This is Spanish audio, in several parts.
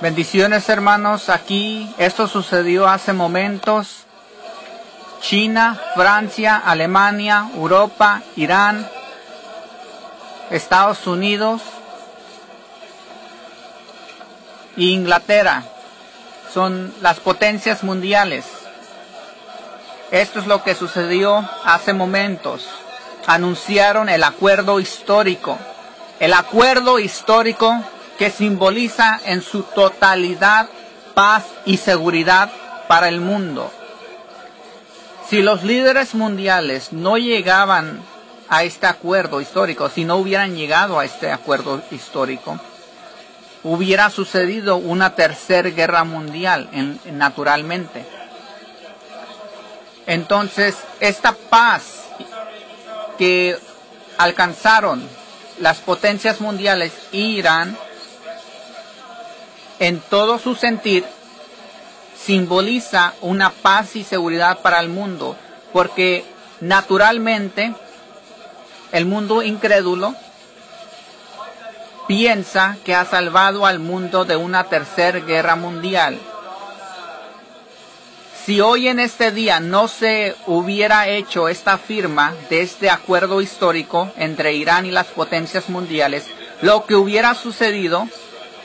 Bendiciones, hermanos. Aquí esto sucedió hace momentos. China, Francia, Alemania, Europa, Irán, Estados Unidos e Inglaterra son las potencias mundiales. Esto es lo que sucedió hace momentos. Anunciaron el acuerdo histórico. El acuerdo histórico que simboliza en su totalidad paz y seguridad para el mundo. Si los líderes mundiales no llegaban a este acuerdo histórico, si no hubieran llegado a este acuerdo histórico, hubiera sucedido una tercera guerra mundial, naturalmente. Entonces, esta paz que alcanzaron las potencias mundiales y Irán, en todo su sentir, simboliza una paz y seguridad para el mundo, porque naturalmente el mundo incrédulo piensa que ha salvado al mundo de una tercera guerra mundial. Si hoy en este día no se hubiera hecho esta firma de este acuerdo histórico entre Irán y las potencias mundiales, lo que hubiera sucedido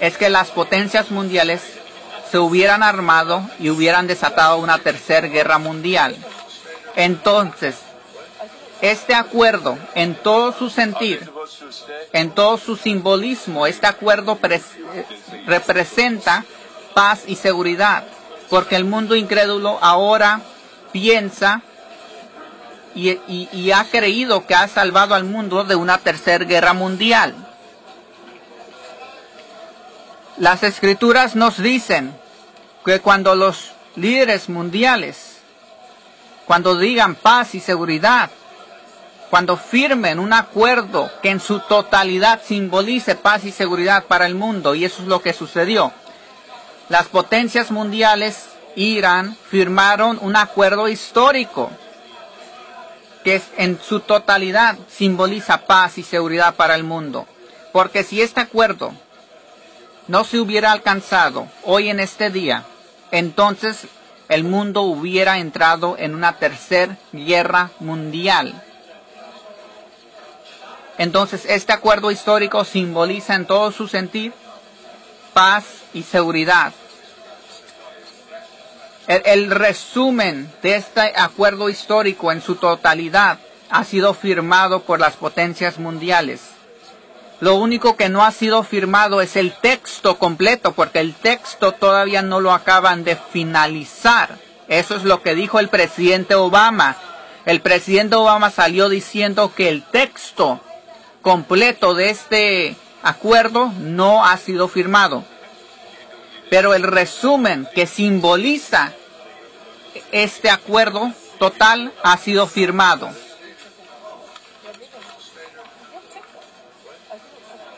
es que las potencias mundiales se hubieran armado y hubieran desatado una tercera guerra mundial. Entonces, este acuerdo, en todo su sentir, en todo su simbolismo, este acuerdo representa paz y seguridad, porque el mundo incrédulo ahora piensa y ha creído que ha salvado al mundo de una tercera guerra mundial. Las escrituras nos dicen que cuando los líderes mundiales, cuando digan paz y seguridad, cuando firmen un acuerdo que en su totalidad simbolice paz y seguridad para el mundo, y eso es lo que sucedió. Las potencias mundiales y Irán firmaron un acuerdo histórico que en su totalidad simboliza paz y seguridad para el mundo. Porque si este acuerdo no se hubiera alcanzado hoy en este día, entonces el mundo hubiera entrado en una tercera guerra mundial. Entonces este acuerdo histórico simboliza en todo su sentir paz y seguridad. El resumen de este acuerdo histórico en su totalidad ha sido firmado por las potencias mundiales. Lo único que no ha sido firmado es el texto completo, porque el texto todavía no lo acaban de finalizar. Eso es lo que dijo el presidente Obama. El presidente Obama salió diciendo que el texto completo de este acuerdo no ha sido firmado. Pero el resumen que simboliza este acuerdo total ha sido firmado.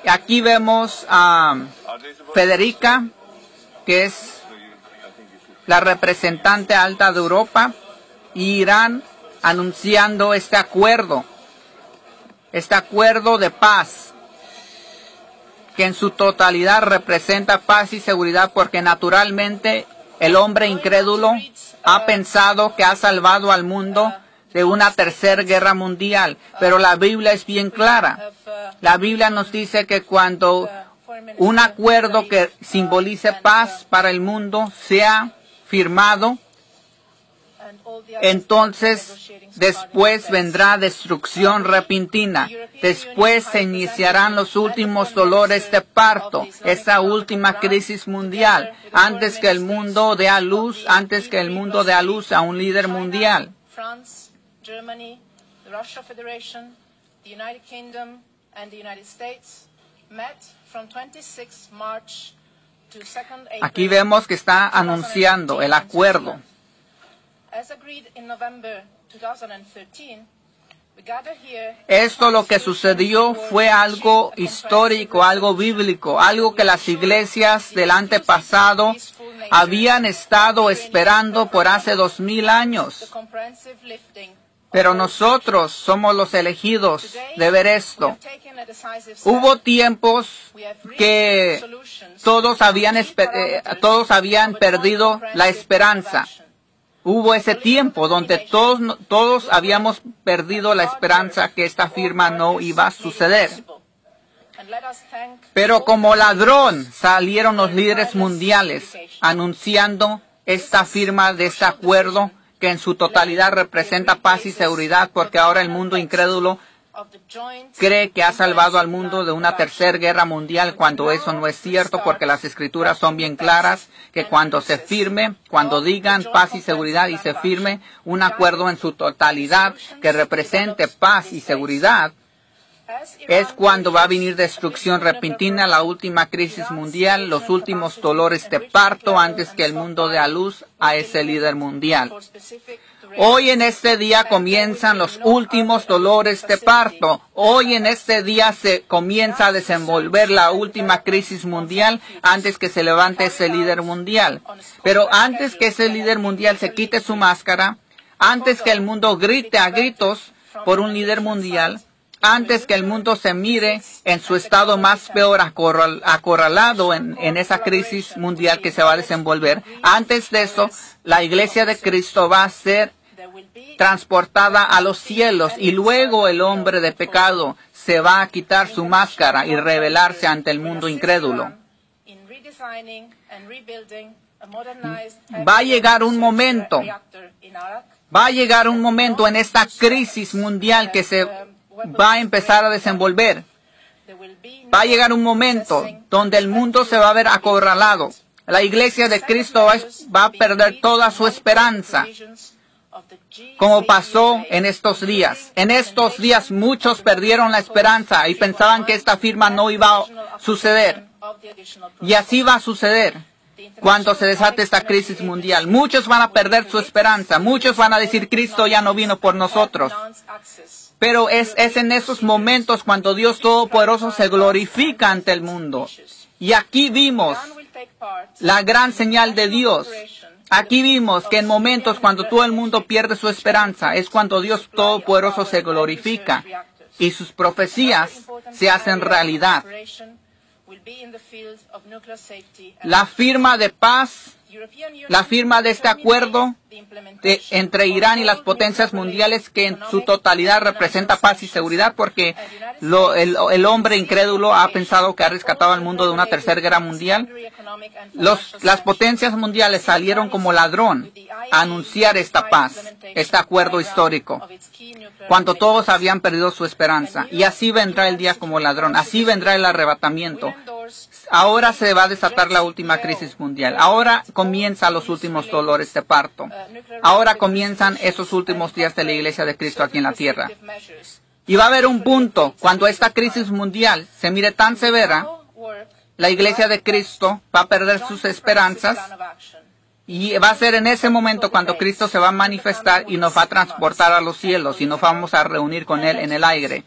Aquí vemos a Federica, que es la representante alta de Europa, y Irán anunciando este acuerdo de paz, que en su totalidad representa paz y seguridad, porque naturalmente el hombre incrédulo ha pensado que ha salvado al mundo de una tercera guerra mundial, pero la Biblia es bien clara. La Biblia nos dice que cuando un acuerdo que simbolice paz para el mundo sea firmado, entonces después vendrá destrucción repentina. Después se iniciarán los últimos dolores de parto, esa última crisis mundial, antes que el mundo dé a luz a un líder mundial. Germany, the Russia Federation, the United Kingdom, and the United States met from 26 March to 2nd April. Aquí vemos que está anunciando el acuerdo. As agreed in November 2013, we gather here. Esto lo que sucedió fue algo histórico, algo bíblico, algo que las iglesias del antepasado habían estado esperando por hace 2000 años. Pero nosotros somos los elegidos de ver esto. Hubo tiempos que todos habían perdido la esperanza. Hubo ese tiempo donde todos habíamos perdido la esperanza que esta firma no iba a suceder. Pero como ladrón salieron los líderes mundiales anunciando esta firma de este acuerdo que en su totalidad representa paz y seguridad, porque ahora el mundo incrédulo cree que ha salvado al mundo de una tercera guerra mundial, cuando eso no es cierto, porque las escrituras son bien claras que cuando se firme, cuando digan paz y seguridad y se firme un acuerdo en su totalidad que represente paz y seguridad, es cuando va a venir destrucción repentina, la última crisis mundial, los últimos dolores de parto antes que el mundo dé a luz a ese líder mundial. Hoy en este día comienzan los últimos dolores de parto. Hoy en este día se comienza a desenvolver la última crisis mundial antes que se levante ese líder mundial. Pero antes que ese líder mundial se quite su máscara, antes que el mundo grite a gritos por un líder mundial, antes que el mundo se mire en su estado más peor acorralado en esa crisis mundial que se va a desenvolver, antes de eso, la iglesia de Cristo va a ser transportada a los cielos y luego el hombre de pecado se va a quitar su máscara y revelarse ante el mundo incrédulo. Va a llegar un momento en esta crisis mundial que se va a empezar a desenvolver. Va a llegar un momento donde el mundo se va a ver acorralado. La iglesia de Cristo va a perder toda su esperanza, como pasó en estos días. En estos días muchos perdieron la esperanza y pensaban que esta firma no iba a suceder. Y así va a suceder cuando se desate esta crisis mundial. Muchos van a perder su esperanza. Muchos van a decir, Cristo ya no vino por nosotros. Pero es en esos momentos cuando Dios Todopoderoso se glorifica ante el mundo. Y aquí vimos la gran señal de Dios. Aquí vimos que en momentos cuando todo el mundo pierde su esperanza, es cuando Dios Todopoderoso se glorifica y sus profecías se hacen realidad. La firma de paz, la firma de este acuerdo entre Irán y las potencias mundiales, que en su totalidad representa paz y seguridad, porque el hombre incrédulo ha pensado que ha rescatado al mundo de una tercera guerra mundial. Las potencias mundiales salieron como ladrón a anunciar esta paz, este acuerdo histórico, cuando todos habían perdido su esperanza. Y así vendrá el día como ladrón, así vendrá el arrebatamiento. Ahora se va a desatar la última crisis mundial. Ahora comienzan los últimos dolores de parto. Ahora comienzan esos últimos días de la iglesia de Cristo aquí en la tierra. Y va a haber un punto cuando esta crisis mundial se mire tan severa, la iglesia de Cristo va a perder sus esperanzas. Y va a ser en ese momento cuando Cristo se va a manifestar y nos va a transportar a los cielos y nos vamos a reunir con Él en el aire.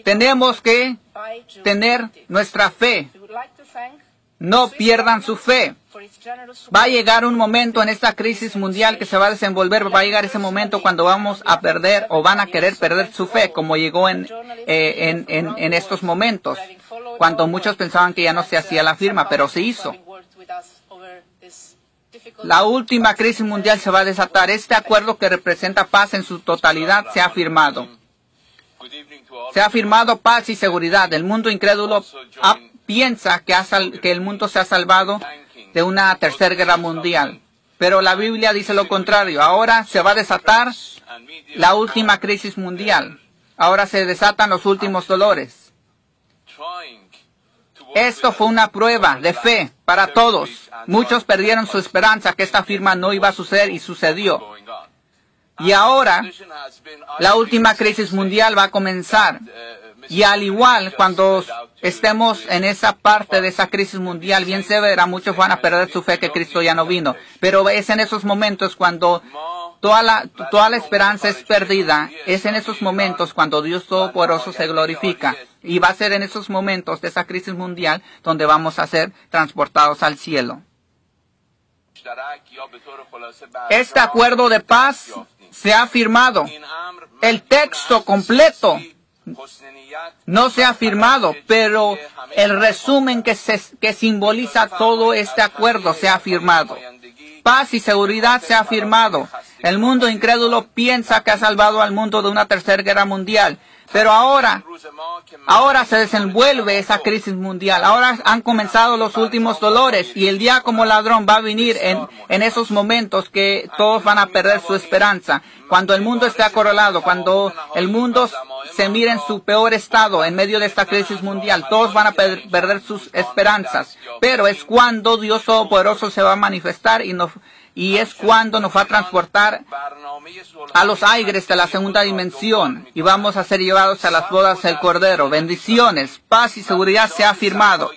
Tenemos que tener nuestra fe. No pierdan su fe. Va a llegar un momento en esta crisis mundial que se va a desenvolver. Va a llegar ese momento cuando vamos a perder o van a querer perder su fe, como llegó en estos momentos, cuando muchos pensaban que ya no se hacía la firma, pero se hizo. La última crisis mundial se va a desatar. Este acuerdo que representa paz en su totalidad se ha firmado. Se ha firmado paz y seguridad. El mundo incrédulo piensa que el mundo se ha salvado de una tercera guerra mundial. Pero la Biblia dice lo contrario. Ahora se va a desatar la última crisis mundial. Ahora se desatan los últimos dolores. Esto fue una prueba de fe para todos. Muchos perdieron su esperanza que esta firma no iba a suceder y sucedió. Y ahora la última crisis mundial va a comenzar. Y al igual, cuando estemos en esa parte de esa crisis mundial bien severa, muchos van a perder su fe que Cristo ya no vino. Pero es en esos momentos cuando toda la esperanza es perdida. Es en esos momentos cuando Dios Todopoderoso se glorifica. Y va a ser en esos momentos de esa crisis mundial donde vamos a ser transportados al cielo. Este acuerdo de paz se ha firmado. El texto completo no se ha firmado, pero el resumen que simboliza todo este acuerdo se ha firmado. Paz y seguridad se ha firmado. El mundo incrédulo piensa que ha salvado al mundo de una tercera guerra mundial. Pero ahora se desenvuelve esa crisis mundial. Ahora han comenzado los últimos dolores y el día como ladrón va a venir en esos momentos que todos van a perder su esperanza. Cuando el mundo esté acorralado, cuando el mundo se mire en su peor estado en medio de esta crisis mundial, todos van a perder sus esperanzas. Pero es cuando Dios Todopoderoso se va a manifestar y es cuando nos va a transportar a los aires de la segunda dimensión y vamos a ser llevados a las bodas del Cordero. Bendiciones, paz y seguridad se ha firmado.